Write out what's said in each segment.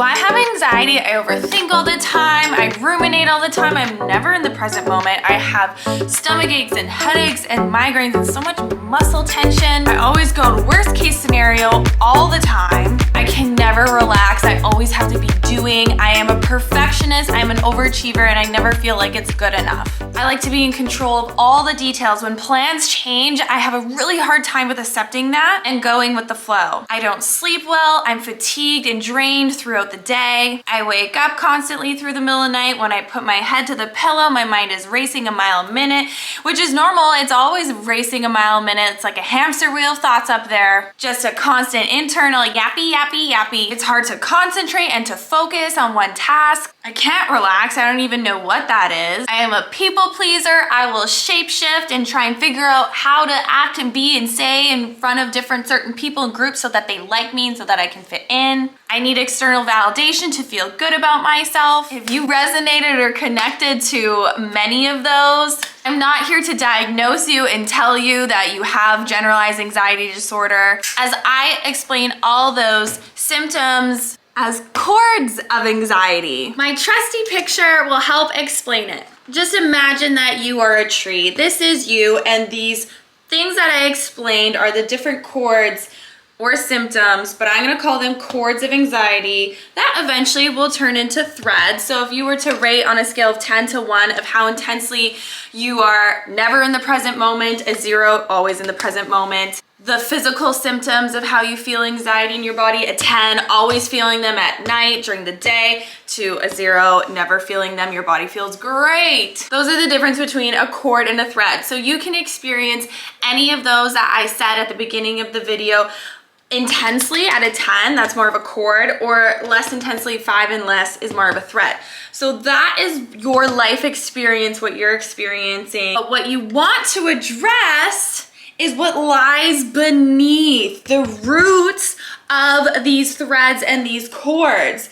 Do I have anxiety? I overthink all the time. I ruminate all the time. I'm never in the present moment. I have stomach aches and headaches and migraines and so much muscle tension. I always go to worst case scenario all the time. I can never relax. I always have to be doing. I am a perfectionist. I'm an overachiever and I never feel like it's good enough. I like to be in control of all the details. When plans change, I have a really hard time with accepting that and going with the flow. I don't sleep well. I'm fatigued and drained throughout the day. I wake up constantly through the middle of the night. When I put my head to the pillow, my mind is racing a mile a minute, which is normal. It's always racing a mile a minute. It's like a hamster wheel of thoughts up there. Just a constant internal yappy, yappy, yappy. It's hard to concentrate and to focus on one task. I can't relax. I don't even know what that is. I am a people pleaser. I will shapeshift and try and figure out how to act and be and say in front of different certain people and groups so that they like me and so that I can fit in. I need external validation to feel good about myself. If you resonated or connected to many of those, I'm not here to diagnose you and tell you that you have generalized anxiety disorder, as I explain all those symptoms as chords of anxiety. My trusty picture will help explain it. Just imagine that you are a tree. This is you, and these things that I explained are the different chords or symptoms, but I'm gonna call them chords of anxiety that eventually will turn into threads. So if you were to rate on a scale of 10 to 1 of how intensely you are never in the present moment, a 0, always in the present moment. The physical symptoms of how you feel anxiety in your body, a 10, always feeling them at night, during the day, to a 0, never feeling them, your body feels great. Those are the difference between a chord and a thread. So you can experience any of those that I said at the beginning of the video intensely at a 10, that's more of a chord, or less intensely, 5 and less is more of a thread. So that is your life experience, what you're experiencing. But what you want to address is what lies beneath the roots of these threads and these chords.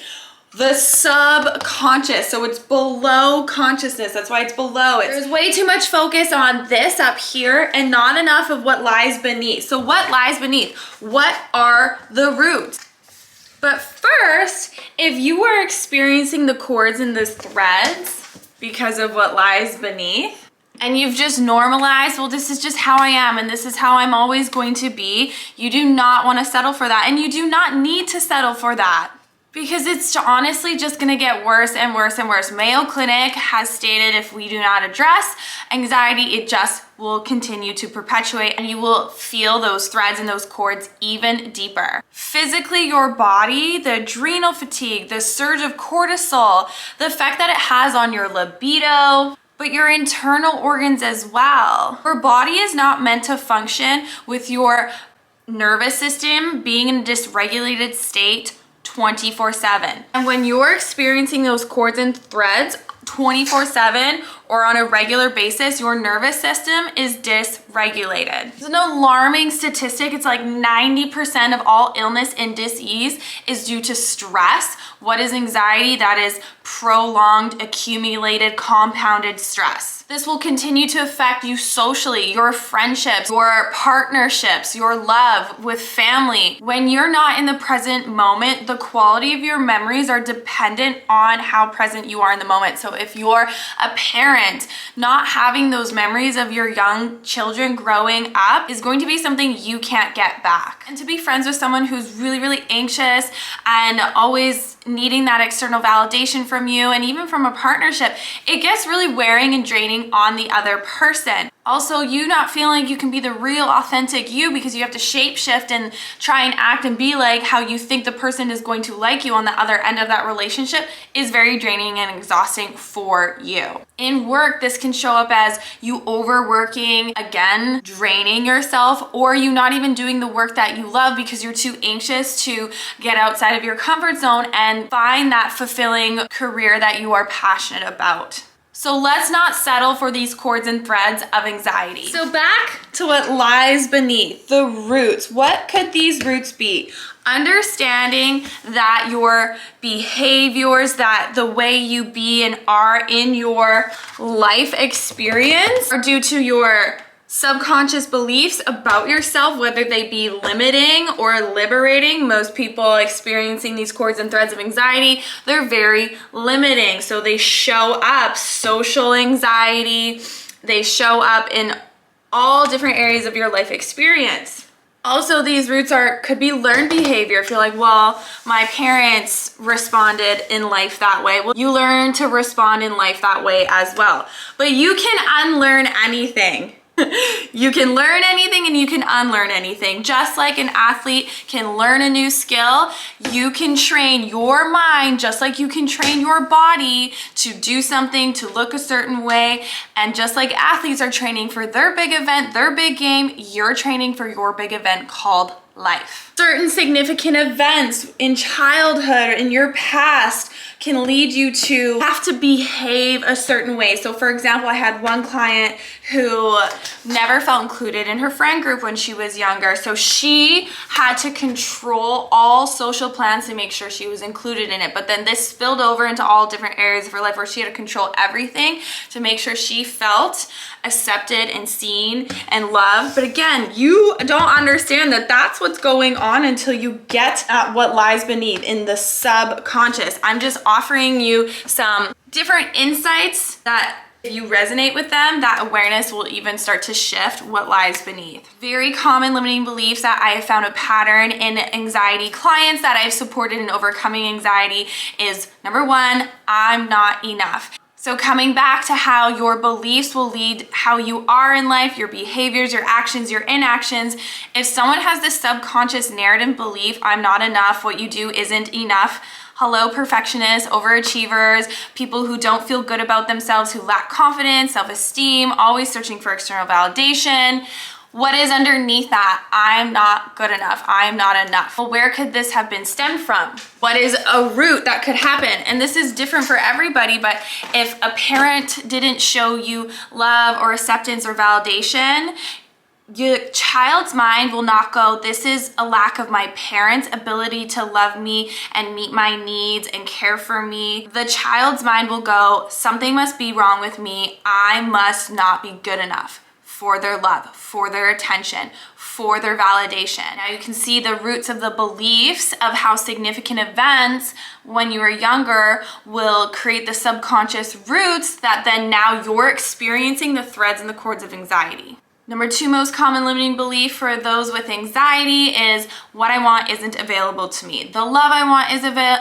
The subconscious, so it's below consciousness. That's why it's below it. There's way too much focus on this up here and not enough of what lies beneath. So what lies beneath? What are the roots? But first, if you are experiencing the chords and the threads because of what lies beneath, and you've just normalized, well, this is just how I am and this is how I'm always going to be, you do not want to settle for that, and you do not need to settle for that, because it's honestly just gonna get worse and worse and worse. Mayo Clinic has stated if we do not address anxiety, it just will continue to perpetuate and you will feel those threads and those chords even deeper. Physically, your body, the adrenal fatigue, the surge of cortisol, the effect that it has on your libido, but your internal organs as well. Your body is not meant to function with your nervous system being in a dysregulated state 24/7. And when you're experiencing those chords and threads 24/7 or on a regular basis, your nervous system is dysregulated. It's an alarming statistic. It's like 90% of all illness and disease is due to stress. What is anxiety? That is prolonged, accumulated, compounded stress. This will continue to affect you socially, your friendships, your partnerships, your love with family. When you're not in the present moment, the quality of your memories are dependent on how present you are in the moment. So if you're a parent, not having those memories of your young children growing up is going to be something you can't get back. And to be friends with someone who's really, really anxious and always needing that external validation from you and even from a partnership, it gets really wearing and draining on the other person. Also, you not feeling like you can be the real authentic you because you have to shape shift and try and act and be like how you think the person is going to like you on the other end of that relationship is very draining and exhausting for you. In work, this can show up as you overworking, again, draining yourself, or you not even doing the work that you love because you're too anxious to get outside of your comfort zone and find that fulfilling career that you are passionate about. So let's not settle for these chords and threads of anxiety. So back to what lies beneath, the roots. What could these roots be? Understanding that your behaviors, that the way you be and are in your life experience are due to your subconscious beliefs about yourself, whether they be limiting or liberating. Most people experiencing these cords and threads of anxiety, they're very limiting. So they show up social anxiety, they show up in all different areas of your life experience. Also, these roots could be learned behavior. If you're like, well, my parents responded in life that way. Well, you learn to respond in life that way as well. But you can unlearn anything. You can learn anything and you can unlearn anything. Just like an athlete can learn a new skill, you can train your mind just like you can train your body to do something, to look a certain way. And just like athletes are training for their big event, their big game, you're training for your big event called life. Certain significant events in childhood or in your past can lead you to have to behave a certain way. So for example, I had one client who never felt included in her friend group when she was younger. So she had to control all social plans to make sure she was included in it. But then this spilled over into all different areas of her life where she had to control everything to make sure she felt accepted and seen and loved. But again, you don't understand that that's what's going on until you get at what lies beneath in the subconscious. I'm just offering you some different insights that if you resonate with them, that awareness will even start to shift what lies beneath. Very common limiting beliefs that I have found a pattern in anxiety clients that I've supported in overcoming anxiety is number one, I'm not enough. So coming back to how your beliefs will lead how you are in life, your behaviors, your actions, your inactions. If someone has this subconscious narrative belief, I'm not enough, what you do isn't enough. Hello, perfectionists, overachievers, people who don't feel good about themselves, who lack confidence, self-esteem, always searching for external validation. What is underneath that? I'm not good enough. I'm not enough. Well, where could this have been stemmed from? What is a root that could happen? And this is different for everybody, but if a parent didn't show you love or acceptance or validation, your child's mind will not go, this is a lack of my parents' ability to love me and meet my needs and care for me. The child's mind will go, something must be wrong with me. I must not be good enough for their love, for their attention, for their validation. Now you can see the roots of the beliefs of how significant events when you were younger will create the subconscious roots that then now you're experiencing the threads and the cords of anxiety. Number two most common limiting belief for those with anxiety is what I want isn't available to me. The love I want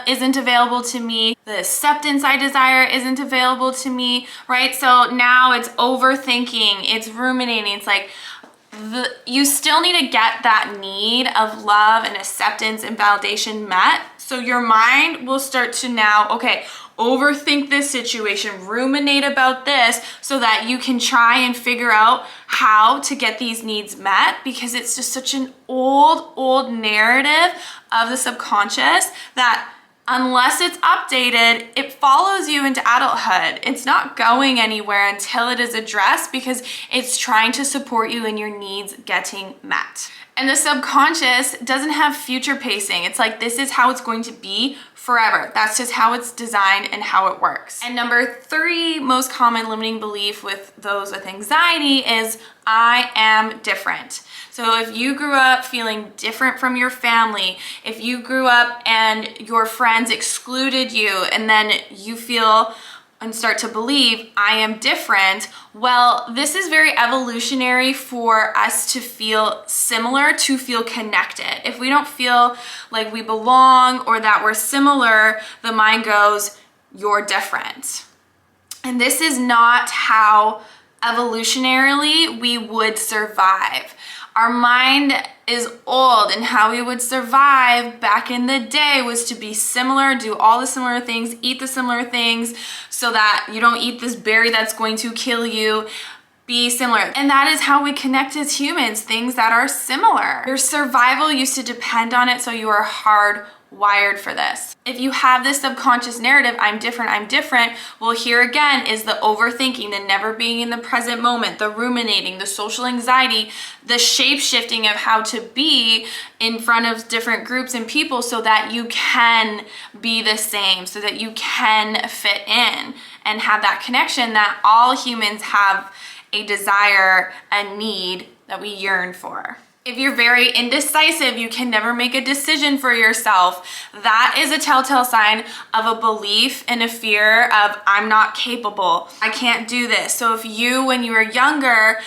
isn't available to me. The acceptance I desire isn't available to me, right? So now it's overthinking, it's ruminating, it's like you still need to get that need of love and acceptance and validation met. So your mind will start to now, okay, overthink this situation, ruminate about this so that you can try and figure out how to get these needs met, because it's just such an old narrative of the subconscious that unless it's updated, it follows you into adulthood. It's not going anywhere until it is addressed because it's trying to support you in your needs getting met. And the subconscious doesn't have future pacing. It's like, this is how it's going to be forever. That's just how it's designed and how it works. And number three most common limiting belief with those with anxiety is I am different. So if you grew up feeling different from your family, if you grew up and your friends excluded you and then you feel and start to believe I am different, well, this is very evolutionary for us to feel similar, to feel connected. If we don't feel like we belong or that we're similar, the mind goes, you're different. And this is not how evolutionarily we would survive. Our mind is old, and how we would survive back in the day was to be similar, do all the similar things, eat the similar things so that you don't eat this berry that's going to kill you. Be similar. And that is how we connect as humans, things that are similar. Your survival used to depend on it, so you are hardwired for this. If you have this subconscious narrative, I'm different, well, here again is the overthinking, the never being in the present moment, the ruminating, the social anxiety, the shape-shifting of how to be in front of different groups and people so that you can be the same, so that you can fit in and have that connection that all humans have a desire, a need that we yearn for. If you're very indecisive, you can never make a decision for yourself. That is a telltale sign of a belief and a fear of I'm not capable. I can't do this. So if you, when you were younger,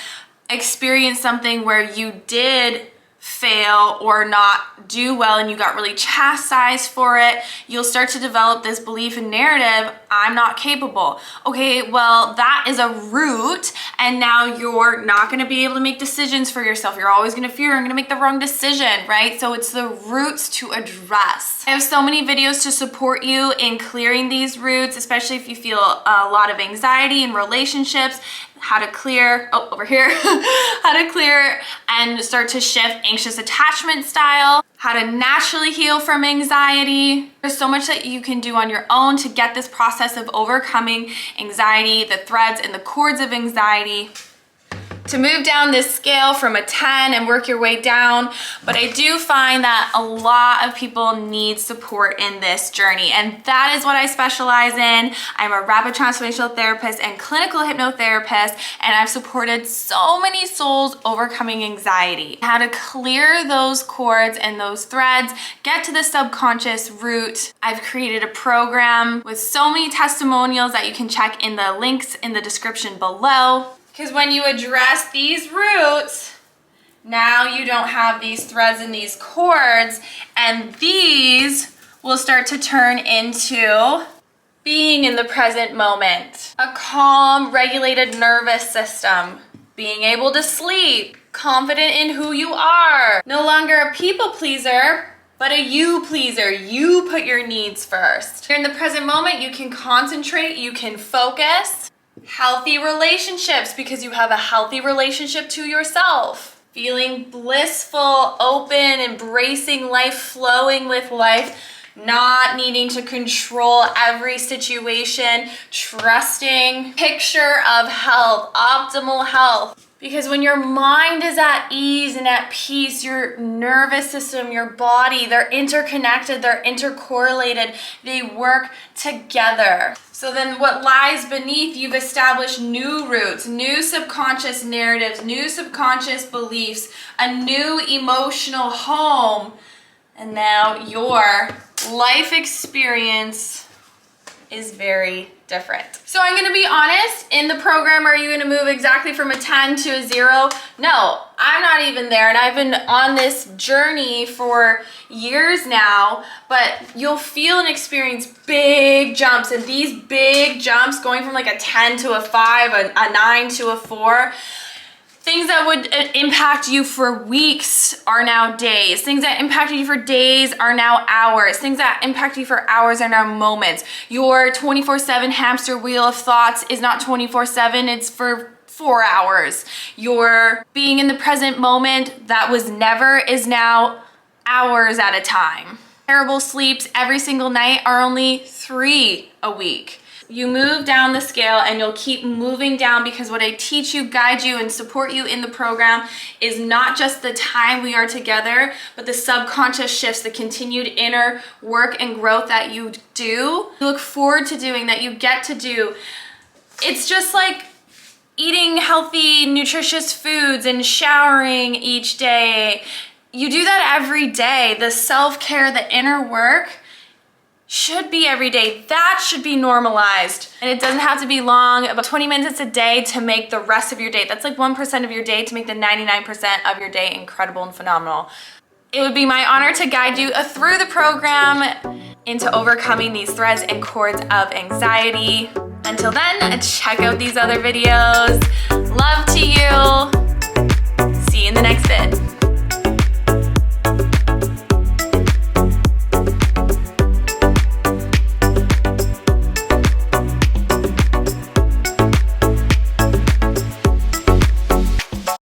experienced something where you did fail or not do well and you got really chastised for it, you'll start to develop this belief and narrative, I'm not capable. Okay, well, that is a root, and now you're not gonna be able to make decisions for yourself. You're always gonna fear, I'm gonna make the wrong decision, right? So it's the roots to address. I have so many videos to support you in clearing these roots, especially if you feel a lot of anxiety in relationships, how to clear, over here, how to clear and start to shift anxious attachment style, how to naturally heal from anxiety. There's so much that you can do on your own to get this process of overcoming anxiety, the threads and the cords of anxiety, to move down this scale from a 10 and work your way down. But I do find that a lot of people need support in this journey, and that is what I specialize in. I'm a rapid transformational therapist and clinical hypnotherapist, and I've supported so many souls overcoming anxiety. How to clear those cords and those threads, get to the subconscious root. I've created a program with so many testimonials that you can check in the links in the description below. Because when you address these roots, now you don't have these threads and these cords, and these will start to turn into being in the present moment. A calm, regulated nervous system, being able to sleep, confident in who you are, no longer a people pleaser, but a you pleaser. You put your needs first. You're in the present moment, you can concentrate, you can focus. Healthy relationships, because you have a healthy relationship to yourself. Feeling blissful, open, embracing life, flowing with life, not needing to control every situation, trusting. Picture of health, optimal health. Because when your mind is at ease and at peace, your nervous system, your body, they're interconnected, they're intercorrelated, they work together. So then what lies beneath, you've established new roots, new subconscious narratives, new subconscious beliefs, a new emotional home, and now your life experience is very different. So I'm gonna be honest, in the program, are you gonna move exactly from a 10 to a 0? No, I'm not even there, and I've been on this journey for years now, but you'll feel and experience big jumps, and these big jumps going from like a 10 to a 5, a 9 to a 4, things that would impact you for weeks are now days. Things that impacted you for days are now hours. Things that impact you for hours are now moments. Your 24/7 hamster wheel of thoughts is not 24/7, it's for 4 hours. Your being in the present moment that was never is now hours at a time. Terrible sleeps every single night are only 3 a week. You move down the scale and you'll keep moving down, because what I teach you, guide you, and support you in the program is not just the time we are together, but the subconscious shifts, the continued inner work and growth that you do. You look forward to doing, that you get to do. It's just like eating healthy, nutritious foods and showering each day. You do that every day. The self-care, the inner work, should be every day. That should be normalized. And it doesn't have to be long, about 20 minutes a day to make the rest of your day. That's like 1% of your day to make the 99% of your day incredible and phenomenal. It would be my honor to guide you through the program into overcoming these threads and cords of anxiety. Until then, check out these other videos. Love to you. See you in the next vid.